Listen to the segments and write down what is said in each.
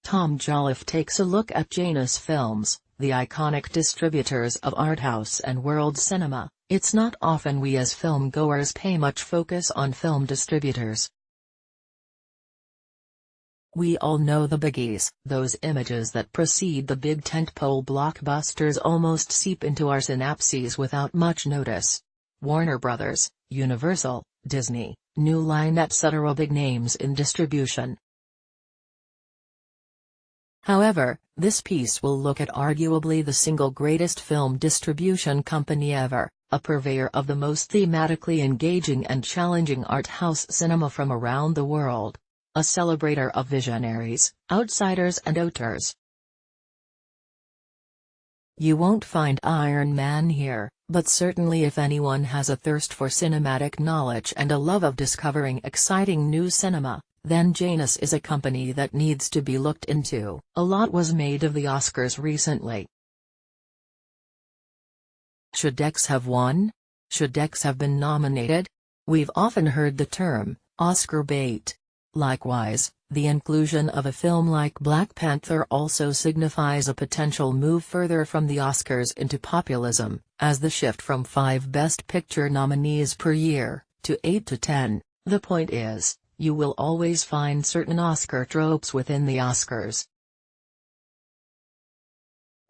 Tom Jolliffe takes a look at Janus Films, the iconic distributors of arthouse and world cinema. It's not often we as film-goers pay much focus on film distributors. We all know the biggies, those images that precede the big tentpole blockbusters almost seep into our synapses without much notice. Warner Brothers, Universal, Disney, New Line, etc. Big names in distribution. However, this piece will look at arguably the single greatest film distribution company ever, a purveyor of the most thematically engaging and challenging art house cinema from around the world. A celebrator of visionaries, outsiders and auteurs. You won't find Iron Man here, but certainly if anyone has a thirst for cinematic knowledge and a love of discovering exciting new cinema, then Janus is a company that needs to be looked into. A lot was made of the Oscars recently. Should X have won? Should X have been nominated? We've often heard the term, Oscar bait. Likewise, the inclusion of a film like Black Panther also signifies a potential move further from the Oscars into populism, as the shift from 5 Best Picture nominees per year, to 8 to 10. The point is, you will always find certain Oscar tropes within the Oscars.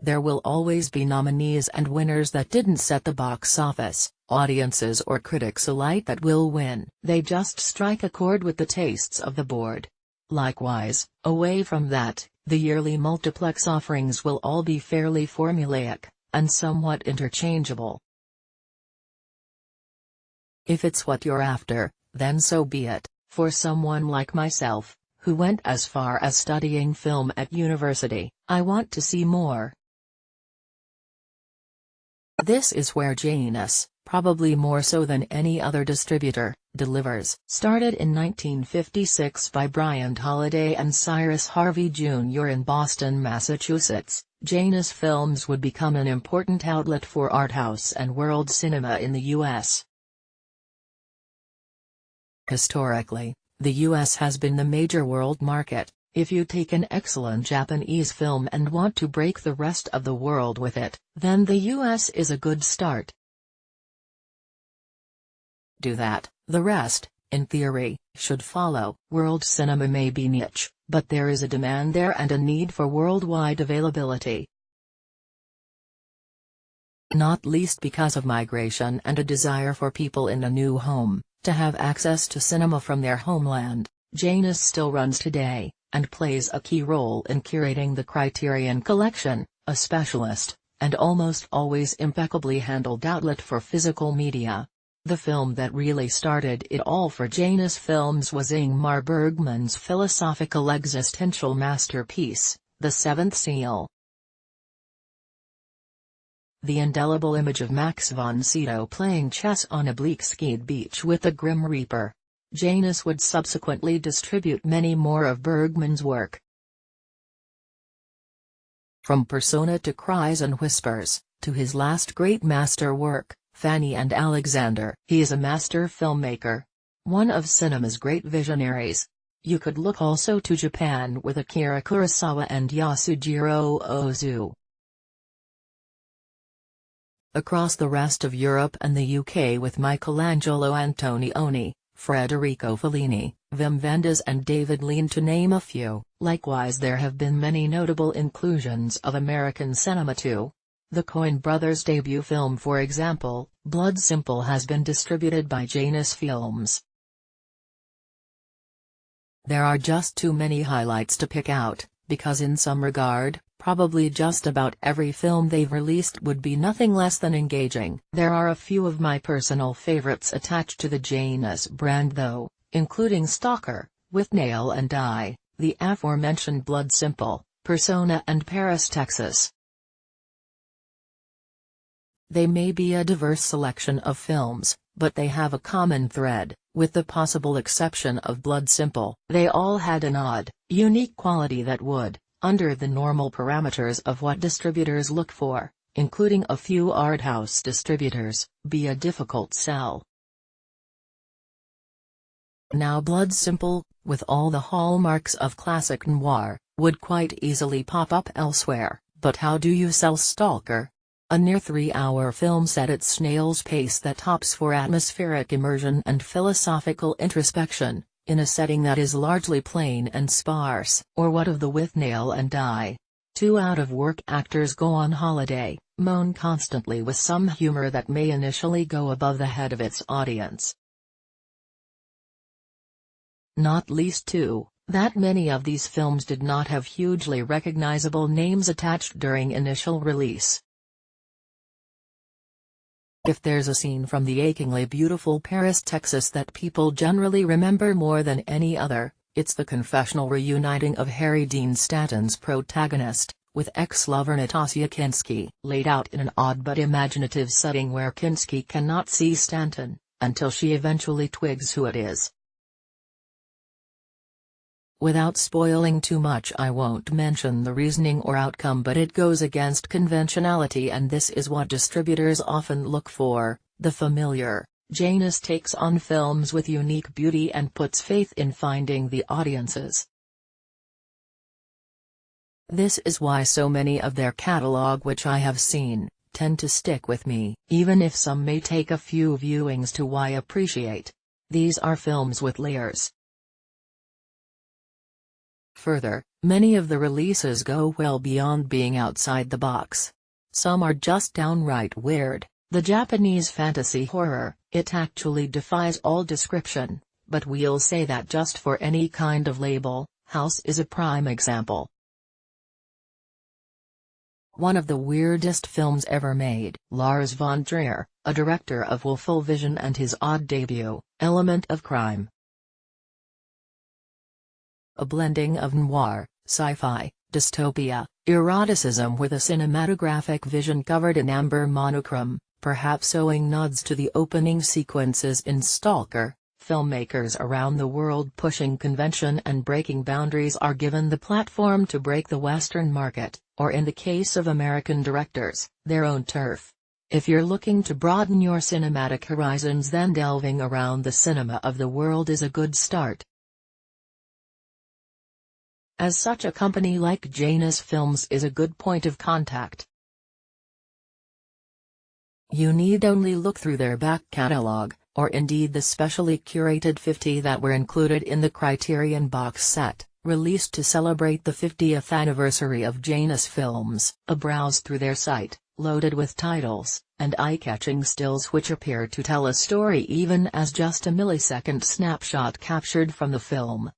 There will always be nominees and winners that didn't set the box office, audiences or critics alike that will win. They just strike a chord with the tastes of the board. Likewise, away from that, the yearly multiplex offerings will all be fairly formulaic, and somewhat interchangeable. If it's what you're after, then so be it. For someone like myself, who went as far as studying film at university, I want to see more. This is where Janus, probably more so than any other distributor, delivers. Started in 1956 by Bryant Holiday and Cyrus Harvey Jr. in Boston, Massachusetts, Janus Films would become an important outlet for arthouse and world cinema in the U.S. Historically, the U.S. has been the major world market. If you take an excellent Japanese film and want to break the rest of the world with it, then the U.S. is a good start. Do that, the rest, in theory, should follow. World cinema may be niche, but there is a demand there and a need for worldwide availability. Not least because of migration and a desire for people in a new home to have access to cinema from their homeland. Janus still runs today, and plays a key role in curating the Criterion Collection, a specialist, and almost always impeccably handled outlet for physical media. The film that really started it all for Janus Films was Ingmar Bergman's philosophical existential masterpiece, The Seventh Seal. The indelible image of Max von Sydow playing chess on a bleak skied beach with the Grim Reaper. Janus would subsequently distribute many more of Bergman's work. From Persona to Cries and Whispers, to his last great masterwork, Fanny and Alexander. He is a master filmmaker. One of cinema's great visionaries. You could look also to Japan with Akira Kurosawa and Yasujiro Ozu. Across the rest of Europe and the UK with Michelangelo Antonioni, Federico Fellini, Wim Wenders and David Lean to name a few. Likewise there have been many notable inclusions of American cinema too. The Coen brothers' debut film, for example, Blood Simple, has been distributed by Janus Films. There are just too many highlights to pick out, because in some regard, probably just about every film they've released would be nothing less than engaging. There are a few of my personal favorites attached to the Janus brand though, including Stalker, With Nail and I, the aforementioned Blood Simple, Persona and Paris, Texas. They may be a diverse selection of films, but they have a common thread, with the possible exception of Blood Simple. They all had an odd, unique quality that would, under the normal parameters of what distributors look for, including a few arthouse distributors, be a difficult sell. Now Blood Simple, with all the hallmarks of classic noir, would quite easily pop up elsewhere, but how do you sell Stalker? A near 3-hour film set at snail's pace that tops for atmospheric immersion and philosophical introspection, in a setting that is largely plain and sparse. Or what of the with Nail and Die? Two out-of-work actors go on holiday, moan constantly with some humor that may initially go above the head of its audience. Not least too, that many of these films did not have hugely recognizable names attached during initial release. If there's a scene from the achingly beautiful Paris, Texas that people generally remember more than any other, it's the confessional reuniting of Harry Dean Stanton's protagonist, with ex-lover Natasha Kinski, laid out in an odd but imaginative setting where Kinski cannot see Stanton, until she eventually twigs who it is. Without spoiling too much, I won't mention the reasoning or outcome, but it goes against conventionality, and this is what distributors often look for: the familiar. Janus takes on films with unique beauty and puts faith in finding the audiences. This is why so many of their catalog, which I have seen, tend to stick with me, even if some may take a few viewings to appreciate. These are films with layers. Further, many of the releases go well beyond being outside the box. Some are just downright weird. The Japanese fantasy horror, it actually defies all description, but we'll say that just for any kind of label. House is a prime example. One of the weirdest films ever made. Lars von Trier, a director of Wolful Vision and his odd debut, Element of Crime. A blending of noir, sci-fi, dystopia, eroticism with a cinematographic vision covered in amber monochrome, perhaps owing nods to the opening sequences in Stalker. Filmmakers around the world pushing convention and breaking boundaries are given the platform to break the Western market, or in the case of American directors, their own turf. If you're looking to broaden your cinematic horizons, then delving around the cinema of the world is a good start. As such, a company like Janus Films is a good point of contact. You need only look through their back catalog, or indeed the specially curated 50 that were included in the Criterion box set, released to celebrate the 50th anniversary of Janus Films. A browse through their site, loaded with titles, and eye-catching stills which appear to tell a story even as just a millisecond snapshot captured from the film.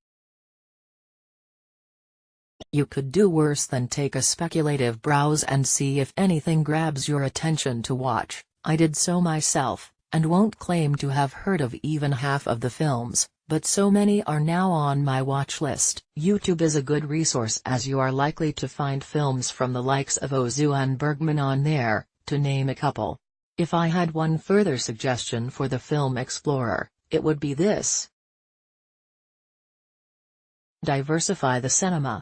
You could do worse than take a speculative browse and see if anything grabs your attention to watch. I did so myself, and won't claim to have heard of even half of the films, but so many are now on my watch list. YouTube is a good resource, as you are likely to find films from the likes of Ozu and Bergman on there, to name a couple. If I had one further suggestion for the film explorer, it would be this: diversify the cinema.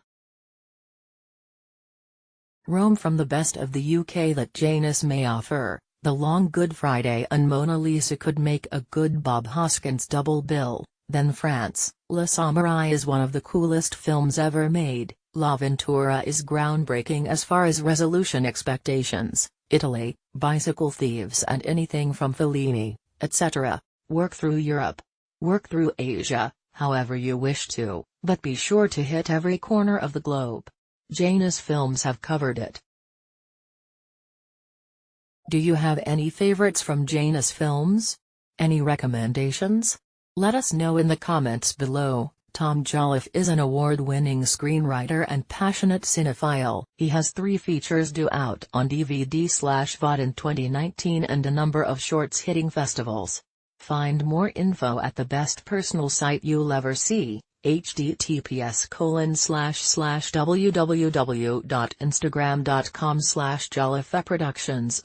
Roam from the best of the UK that Janus may offer. The Long Good Friday and Mona Lisa could make a good Bob Hoskins double bill. Then France, Le Samurai is one of the coolest films ever made. La Ventura is groundbreaking as far as resolution expectations. Italy, Bicycle Thieves and anything from Fellini, etc. Work through Europe. Work through Asia, however you wish to, but be sure to hit every corner of the globe. Janus Films have covered it. Do you have any favorites from Janus Films? Any recommendations? Let us know in the comments below. Tom Jolliffe is an award-winning screenwriter and passionate cinephile. He has 3 features due out on DVD/VOD in 2019 and a number of shorts hitting festivals. Find more info at the best personal site you'll ever see. https://www.instagram.com/jolliffe productions/